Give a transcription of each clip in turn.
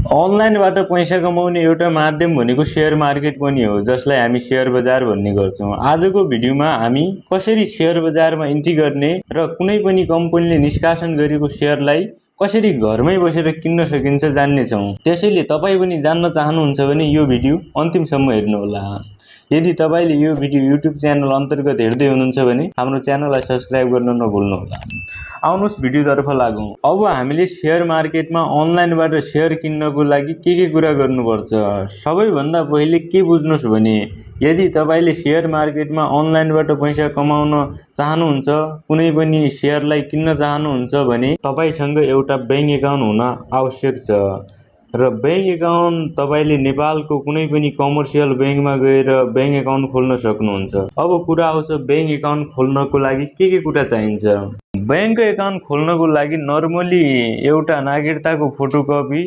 अनलाइनबाट पैसा कमाउने एउटा माध्यम भनेको शेयर मार्केट पनि हो, जसलाई हामी शेयर बजार भन्ने गर्छौं। आजको भिडियोमा हामी कसरी शेयर बजारमा इन्ट्री गर्ने र कुनै पनि कम्पनीले निष्कासन गरेको शेयरलाई कसरी घरमै बसेर किन्न सकिन्छ जान्ने छौं। त्यसैले तपाई पनि जान्न चाहनुहुन्छ भने यो भिडियो अन्तिमसम्म हेर्नुहोला। यदि तपाईले यो भिडियो युट्युब च्यानल अन्तर्गत हेर्दै हुनुहुन्छ भने हाम्रो च्यानललाई सब्स्क्राइब गर्न नभुल्नुहोला। आउनुस् भिडियोतर्फ लागौं। अब हामीले शेयर मार्केटमा अनलाइनबाट शेयर किन्नको लागि के कुरा गर्नुपर्छ? सबैभन्दा पहिले के बुझ्नुस् भने यदि तपाईले शेयर मार्केटमा अनलाइनबाट पैसा कमाउन चाहनुहुन्छ, कुनै पनि शेयरलाई किन्न चाहनुहुन्छ भने तपाईसँग एउटा बैंक एकाउन्ट हुन आवश्यक छ। र बैंक एकाउन्ट तपाईले नेपालको कुनै पनि कमर्सियल बैंकमा गएर बैंक एकाउन्ट खोल्न सक्नुहुन्छ। अब कुरा आउँछ बैंक एकाउन्ट खोल्नको लागि के कुरा चाहिन्छ। बैंक एकाउन्ट खोल्नको लागि नर्मली एउटा नागरिकताको फोटोकपी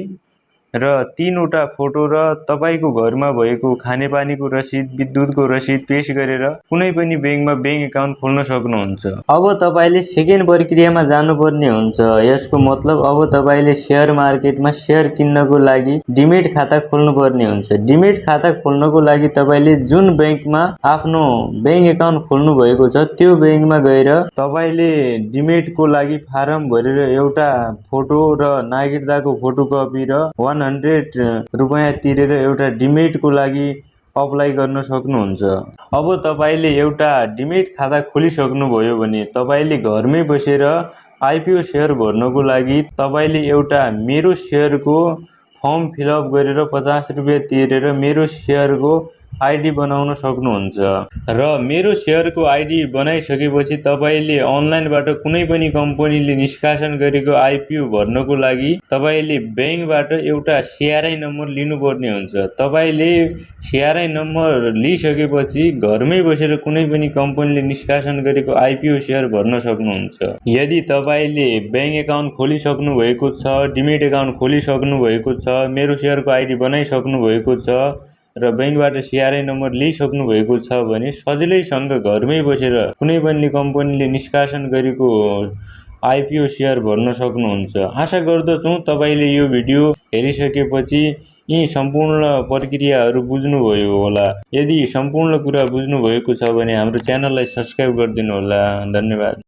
र 3 वटा फोटो र तपाईको घरमा भएको खानेपानीको रसिद, विद्युतको रसिद पेश गरेर कुनै पनि बैंकमा बैंक एकाउन्ट खोल्न सक्नुहुन्छ। अब तपाईले सेकेन्ड प्रक्रियामा जानुपर्ने हुन्छ। यसको मतलब अब तपाईले शेयर मार्केटमा शेयर किन्नको लागि डिमेट खाता खोल्नुपर्ने हुन्छ। डिमेट खाता खोल्नको लागि तपाईले जुन बैंकमा आफ्नो बैंक एकाउन्ट खोल्नु भएको छ त्यो बैंकमा गएर तपाईले डिमेटको लागि फारम भरेर एउटा फोटो र नागरिकताको फोटोकपी र 100 रुपैयाँ तिरेर एउटा डिमेटको लागि अप्लाई गर्न सक्नुहुन्छ। अब तपाईले एउटा डिमेट खाता खोलिसक्नुभयो भने तपाईले घरमै बसेर आईपीओ शेयर भर्नको लागि तपाईले एउटा मेरो शेयरको फर्म फिलअप गरेर 50 रुपैयाँ तिरेर मेरो शेयरको आईडी बनाउन सक्नुहुन्छ। र मेरो शेयरको आईडी बनाइसकेपछि तपाईले अनलाइनबाट कुनै पनि कम्पनीले निष्कासन गरेको आईपीओ भर्नको लागि तपाईले बैंकबाट एउटा सीआरआई नम्बर लिनुपर्ने हुन्छ। तपाईले सीआरआई नम्बर लिइसकेपछि घरमै बसेर कुनै पनि कम्पनीले निष्कासन गरेको आईपीओ शेयर भर्न सक्नुहुन्छ। यदि तपाईले बैंक एकाउन्ट खोलिसक्नु भएको छ, डिमेट एकाउन्ट खोलिसक्नु भएको छ, मेरो शेयरको आईडी बनाइसक्नु भएको छ र बैंकबाट सीआरआई नम्बर लिइसक्नु भएको छ भने सजिलैसँग घरमै बसेर कुनै पनि कम्पनीले निष्कासन गरेको आईपीओ शेयर भर्न सक्नुहुन्छ। आशा गर्दछु तपाईले यो भिडियो हेरिसकेपछि यी सम्पूर्ण प्रक्रियाहरू बुझ्नुभयो होला। यदि सम्पूर्ण कुरा बुझ्नुभएको छ भने हाम्रो च्यानललाई सब्स्क्राइब गरिदिनु होला। धन्यवाद।